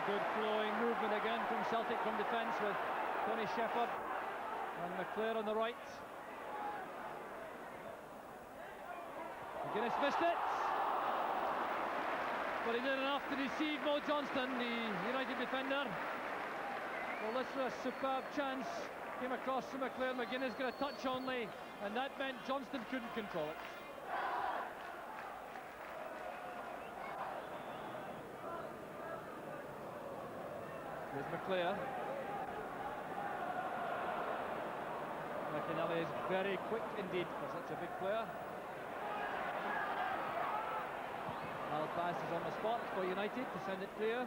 Good flowing movement again from Celtic from defence with Tony Shepherd and McClair on the right. McGuinness missed it, but he did enough to deceive Mo Johnston, the United defender. Well, this was a superb chance, came across to McClair. McGuinness got a touch only, and that meant Johnston couldn't control it. Here's McClair. McInally is very quick indeed for such a big player. Malpass is on the spot for United to send it clear.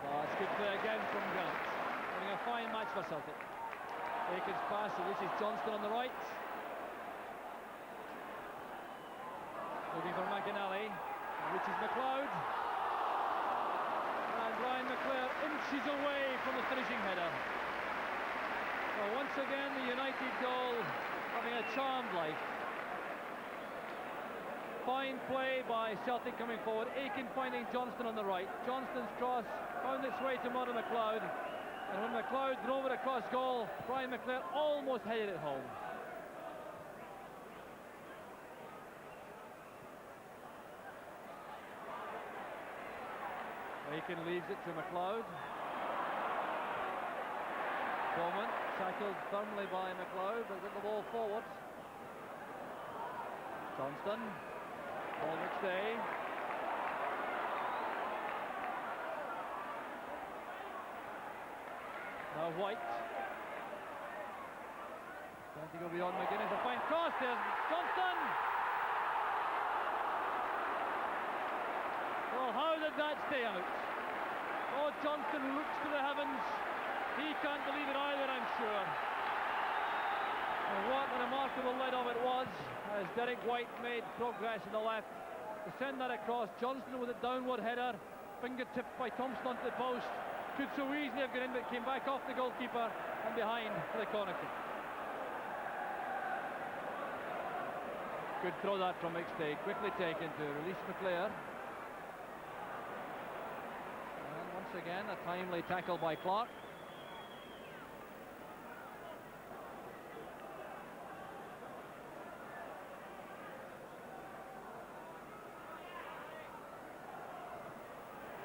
Oh, it's good play again from Grant. Having a fine match for Celtic. Aiken's pass, it reaches Johnston on the right. Looking for McInally. It reaches McLeod. And Brian McClair inches away from the finishing header. Well, once again, the United goal having a charmed life. Fine play by Celtic coming forward. Aiken finding Johnston on the right. Johnston's cross found its way to Murdo McLeod. And when McLeod drove it across goal, Brian McClair almost headed it home. Aiken leaves it to McLeod. Bowman tackled firmly by McLeod, but got the ball forward. Johnston. Paul McStay. Now White. Trying to go beyond McGuinness. A fine cross. There's Johnston. Well, how did that stay out? Oh, Johnston looks to the heavens. He can't believe it either, I'm sure. And what a remarkable lead of it was, as Derek White made progress in the left to send that across. Johnston with a downward header, fingertip by Thompson onto the post. Could so easily have gone in, but came back off the goalkeeper and behind for the corner kick. Good throw that from McStay, quickly taken to release McClair. And once again, a timely tackle by Clark.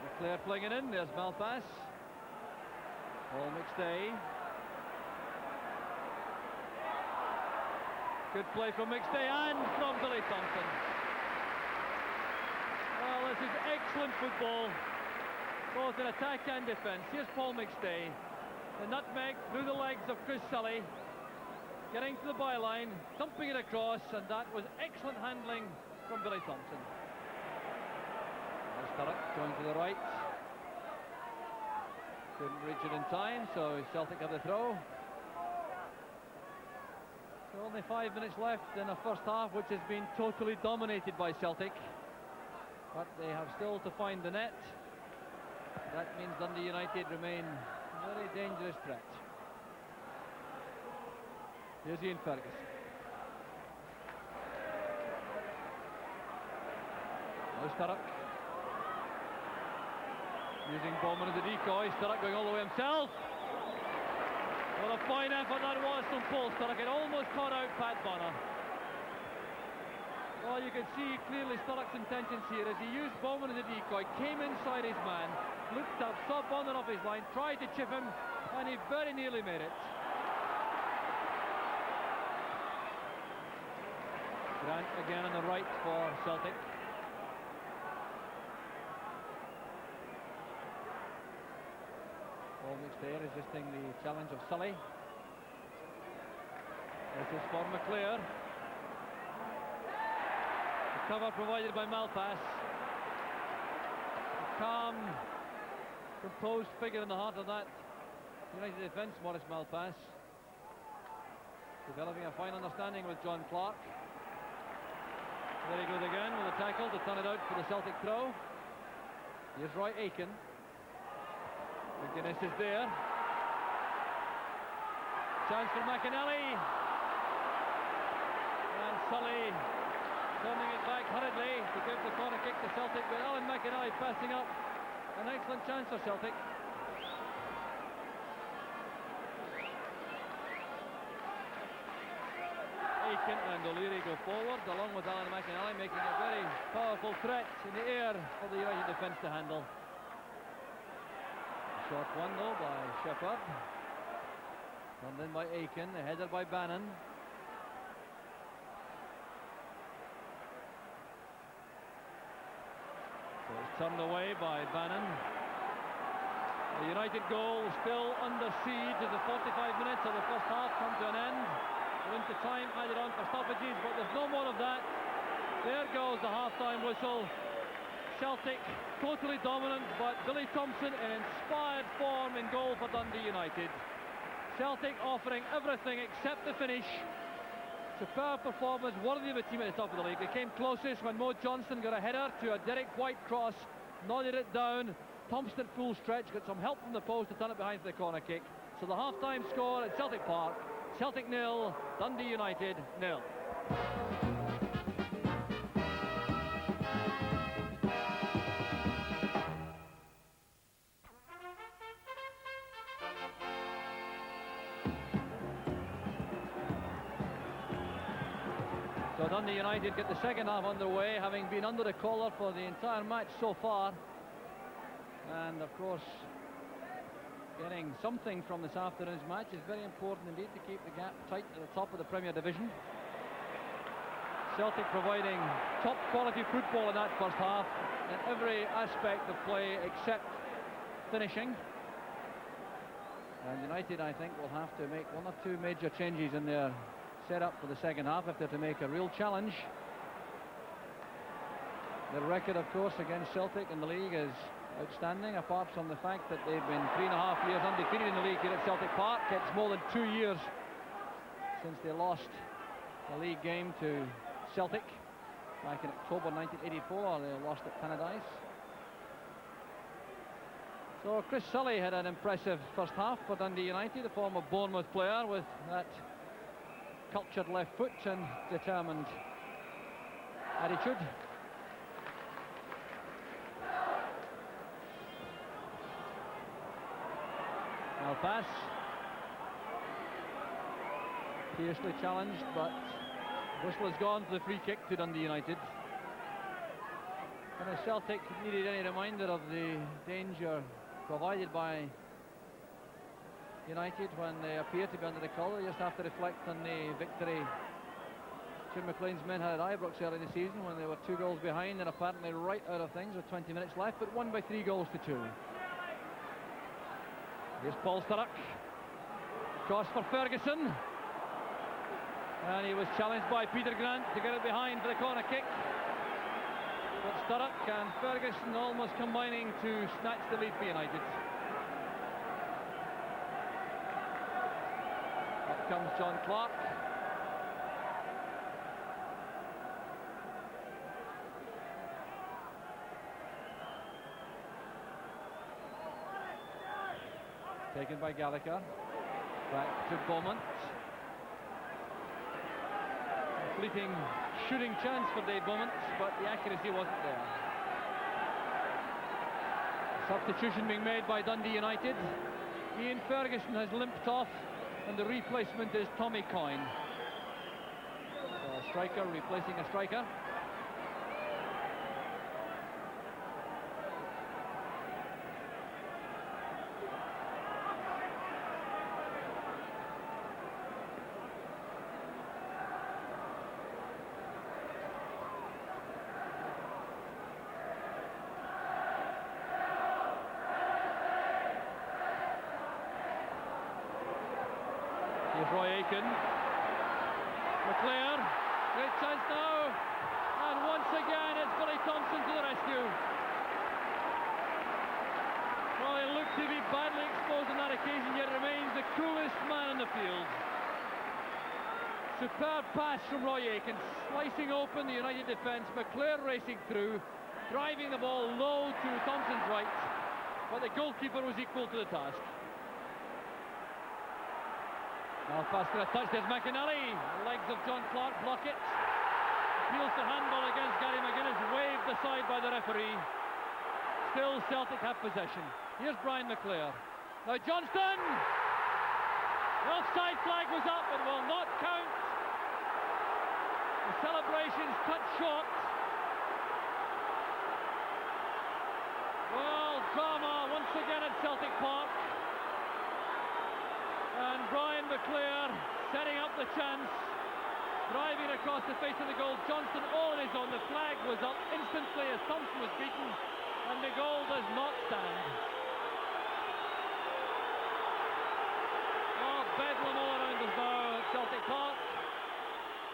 McClair playing it in, there's Malpass. Paul McStay. Good play from McStay and from Billy Thompson. Well, this is excellent football, both in attack and defence. Here's Paul McStay. The nutmeg through the legs of Chris Sully, getting to the byline, thumping it across, and that was excellent handling from Billy Thompson. Sturrock going to the right. Couldn't reach it in time, so Celtic have the throw. So only 5 minutes left in the first half, which has been totally dominated by Celtic. But they have still to find the net. That means Dundee United remain a very dangerous threat. Here's Ian Ferguson. Now Sturrock. Using Bowman as a decoy, Sturrock going all the way himself. What a fine effort that was from Paul Sturrock. It almost caught out Pat Bonner. Well, you can see clearly Sturrock's intentions here as he used Bowman as a decoy, came inside his man, looked up, saw Bonner off his line, tried to chip him, and he very nearly made it. Grant again on the right for Celtic. Paul McStay resisting the challenge of Sully. This is for McClair. The cover provided by Malpass. A calm, composed figure in the heart of that United defence, Maurice Malpass. Developing a fine understanding with John Clark. Very good again with a tackle to turn it out for the Celtic throw. Here's Roy Aiken. McGuinness is there. Chance for McInally. And Sully turning it back hurriedly to give the corner kick to Celtic, but Alan McInally passing up an excellent chance for Celtic. Aiken and O'Leary go forward, along with Alan McInally, making a very powerful threat in the air for the United defence to handle. Short one though by Shepherd. Turned in by Aiken, a header by Bannon. So it's turned away by Bannon. The United goal still under siege as the 45 minutes of the first half come to an end. We're into time added on for stoppages, but there's no more of that. There goes the half-time whistle. Celtic totally dominant, but Billy Thompson in inspired form in goal for Dundee United. Celtic offering everything except the finish. Superb performance, worthy of a team at the top of the league. They came closest when Mo Johnston got a header to a Derek White cross, nodded it down. Thompson at full stretch, got some help from the post to turn it behind for the corner kick. So the half-time score at Celtic Park, Celtic 0, Dundee United 0. So Dundee United get the second half underway, having been under the collar for the entire match so far. And of course, getting something from this afternoon's match is very important indeed to keep the gap tight at the top of the Premier Division. Celtic providing top quality football in that first half in every aspect of play except finishing. And United, I think, will have to make one or two major changes in their setup for the second half if they're to make a real challenge. Their record, of course, against Celtic in the league is outstanding, apart from the fact that they've been 3.5 years undefeated in the league here at Celtic Park. It's more than 2 years since they lost the league game to Celtic back in October 1984. They lost at Tannadice. So Chris Sully had an impressive first half for Dundee United, a former Bournemouth player with that cultured left foot and determined attitude. Now pass. Fiercely challenged, but whistle has gone for the free kick to Dundee United. And if Celtic needed any reminder of the danger provided by United when they appear to be under the collar, you just have to reflect on the victory Jim McLean's men had at Ibrox early in the season when they were 2 goals behind and apparently right out of things with 20 minutes left, but won by 3 goals to 2. Here's Paul Sturrock. Cross for Ferguson. And he was challenged by Peter Grant to get it behind for the corner kick. But Sturrock and Ferguson almost combining to snatch the lead for United. Up comes John Clark. Taken by Gallagher. Back to Beaumont. A fleeting shooting chance for Dave Beaumont, but the accuracy wasn't there. Substitution being made by Dundee United. Ian Ferguson has limped off, and the replacement is Tommy Coyne. So a striker replacing a striker. Roy Aiken. McClare, great chance now, and once again it's Billy Thompson to the rescue. Well, he looked to be badly exposed on that occasion, yet remains the coolest man in the field. Superb pass from Roy Aiken, slicing open the United defence. McClare racing through, driving the ball low to Thompson's right, but the goalkeeper was equal to the task. Well, pass to a touch, there's McInally. The legs of John Clark block it. appeals to handball against Gary McGuinness, waved aside by the referee. Still Celtic have possession. Here's Brian McClair. Now Johnston! The offside flag was up, it will not count. The celebrations cut short. Well, drama once again at Celtic Park. And Brian McClair setting up the chance. Driving across the face of the goal. Johnston all on his own. The flag was up instantly as Thompson was beaten. And the goal does not stand. Oh, bedlam all around us now at Celtic Park.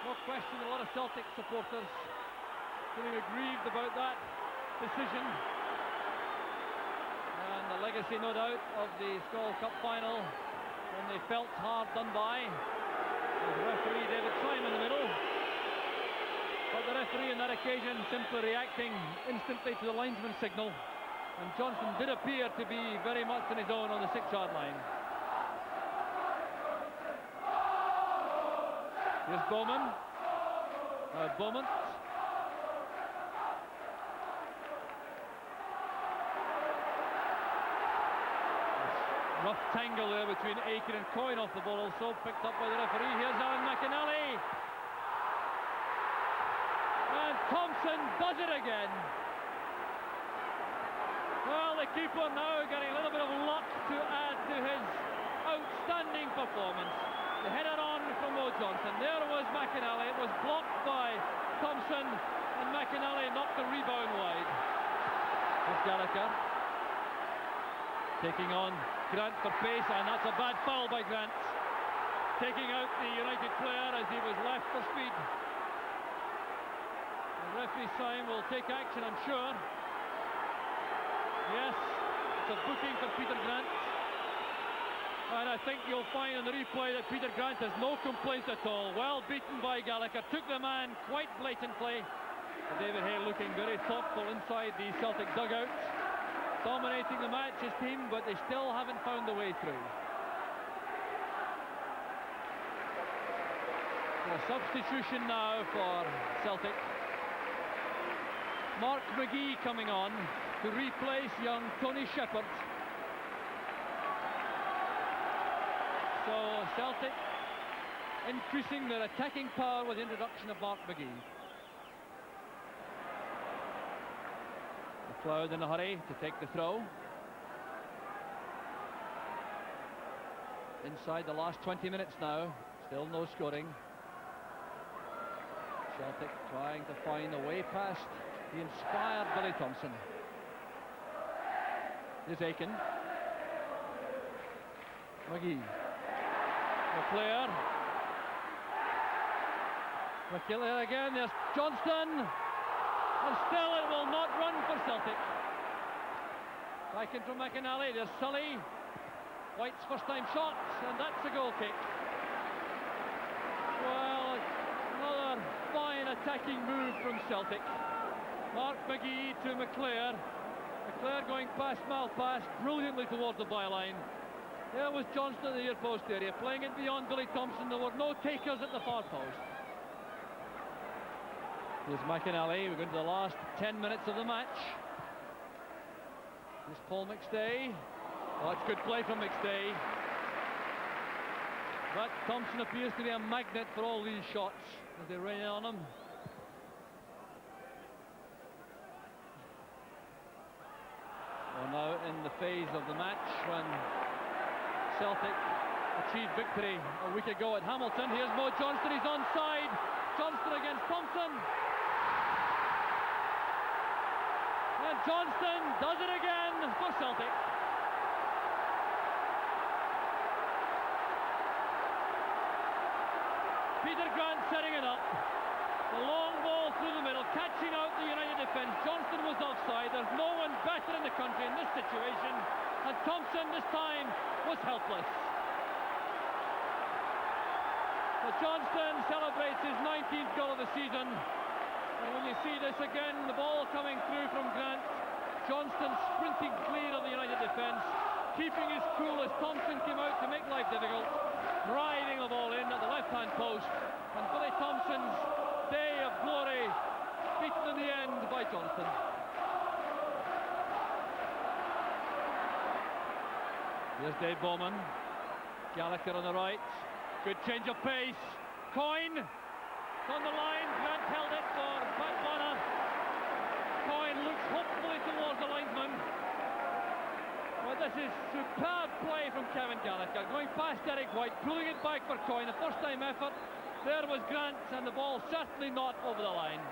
No question, a lot of Celtic supporters feeling aggrieved about that decision. And the legacy, no doubt, of the Skol Cup final when they felt hard done by. The referee David Syme in the middle. But the referee on that occasion simply reacting instantly to the linesman's signal. And Johnson did appear to be very much on his own on the 6-yard line. Here's Bowman. Beaumont. Rough tangle there between Aiken and Coyne off the ball, also picked up by the referee. Here's Alan McInally. And Thompson does it again. Well, the keeper now getting a little bit of luck to add to his outstanding performance. The header on from Mo Johnson. There was McInally. It was blocked by Thompson, and McInally knocked the rebound wide. There's Gallagher taking on Grant for pace, and that's a bad foul by Grant. Taking out the United player as he was left for speed. The referee Syme will take action, I'm sure. Yes, it's a booking for Peter Grant. And I think you'll find in the replay that Peter Grant has no complaints at all. Well beaten by Gallagher, took the man quite blatantly. David Hay looking very thoughtful inside the Celtic dugout. Dominating the match, his team, but they still haven't found the way through. So a substitution now for Celtic. Mark McGee coming on to replace young Tony Shepherd. So Celtic increasing their attacking power with the introduction of Mark McGee. McLeod in a hurry to take the throw. Inside the last 20 minutes now, still no scoring. Celtic trying to find a way past the inspired Billy Thompson. Here's Aiken. McGee. McClair. McClair again, there's Johnston. And still it will not run for Celtic. Back in from McInally, there's Sully. White's first time shot, and that's a goal kick. Well, another fine attacking move from Celtic. Mark McGee to McClair. McClair going past Malpass, brilliantly towards the byline. There was Johnston in the near post area, playing it beyond Billy Thompson. There were no takers at the far post. Here's McInally. We're going to the last 10 minutes of the match. Here's Paul McStay. Oh, it's good play from McStay. But Thompson appears to be a magnet for all these shots as they rain on him. Well, now in the phase of the match when Celtic achieved victory a week ago at Hamilton. Here's Mo Johnston. He's onside. Johnston against Thompson. And Johnston does it again for Celtic. Peter Grant setting it up. The long ball through the middle, catching out the United defence. Johnston was offside. There's no one better in the country in this situation. And Thompson this time was helpless. So Johnston celebrates his 19th goal of the season. And when you see this again, the ball coming through from Grant, Johnston sprinting clear of the United defence, keeping his cool as Thompson came out to make life difficult, driving the ball in at the left-hand post, and Billy Thompson's day of glory Here's Dave Bowman. Gallagher on the right. Good change of pace. Coyne on the line. Grant held it for Pat Bonner. Coyne looks hopefully towards the linesman. Well, this is superb play from Kevin Gallagher. Going past Eric White, pulling it back for Coyne. A first-time effort. There was Grant, and the ball certainly not over the line.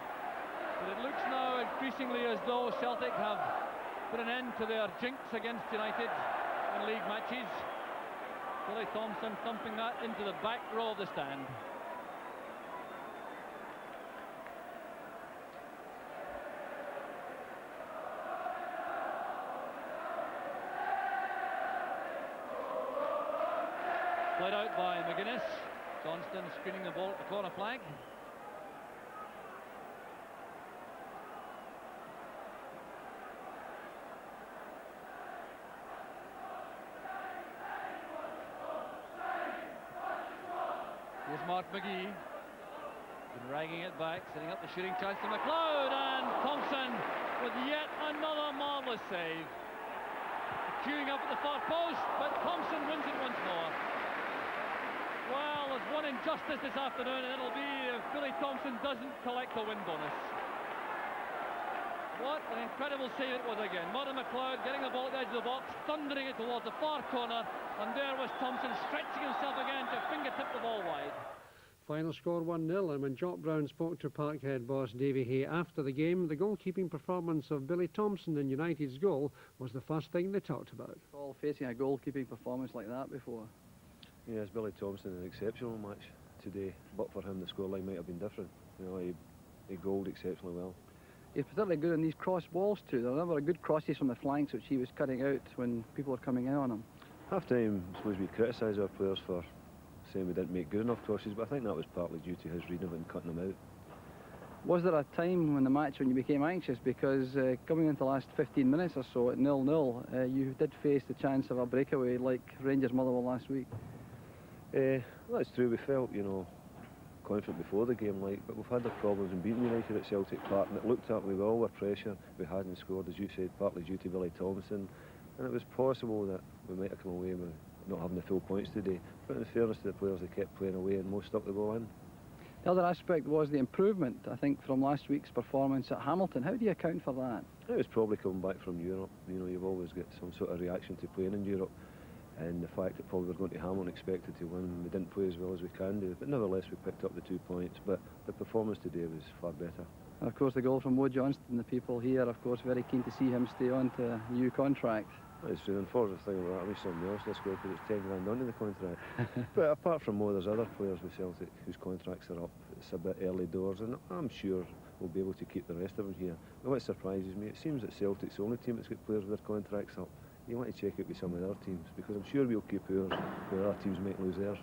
But it looks now increasingly as though Celtic have put an end to their jinx against United in league matches. Billy Thompson thumping that into the back row of the stand. Played out by McGuinness. Johnston screening the ball at the corner flag. Here's Mark McGee, dragging it back, setting up the shooting chance to McLeod, and Thompson with yet another marvellous save. Queuing up at the far post, but Thompson wins it once more. Well, there's one injustice this afternoon, and it'll be if Billy Thompson doesn't collect the win bonus. What an incredible save it was again. Martin McLeod getting the ball at the edge of the box, thundering it towards the far corner, and there was Thompson stretching himself again to fingertip the ball wide. Final score 1-0, and when Jock Brown spoke to Parkhead boss Davy Hay after the game, the goalkeeping performance of Billy Thompson in United's goal was the first thing they talked about. All facing a goalkeeping performance like that before. Yes, Billy Thompson had an exceptional match today, but for him the scoreline might have been different. You know, he goaled exceptionally well. He's particularly good in these cross balls too. There were a number of good crosses from the flanks which he was cutting out when people were coming in on him. Half time, I suppose we criticised our players for saying we didn't make good enough crosses, but I think that was partly due to his reading of it and cutting them out. Was there a time in the match when you became anxious? Because coming into the last 15 minutes or so at 0-0, you did face the chance of a breakaway like Rangers Motherwell last week. That's true. We felt, you know, confident before the game, but we've had the problems in beating United at Celtic Park, and it looked up with all the pressure we hadn't scored, as you said, partly due to Billy Thompson, and it was possible that we might have come away with not having the full points today. But in fairness to the players, they kept playing away and most stuck the ball in. The other aspect was the improvement, I think, from last week's performance at Hamilton. How do you account for that? It was probably coming back from Europe. You know, you've always got some sort of reaction to playing in Europe, and the fact that probably we're going to Hamilton expected to win, we didn't play as well as we can do, but nevertheless we picked up the 2 points. But the performance today was far better. And of course the goal from Mo Johnston, the people here of course very keen to see him stay on to a new contract. It's the unfortunate thing about that, at least somebody else this week, because it's 10 grand onto the contract. But apart from Mo, there's other players with Celtic whose contracts are up. It's a bit early doors, and I'm sure we'll be able to keep the rest of them here. But what surprises me, it seems that Celtic's the only team that's got players with their contracts up. You want to check it with some of the other teams, because I'm sure we'll keep ours, where other teams might lose theirs.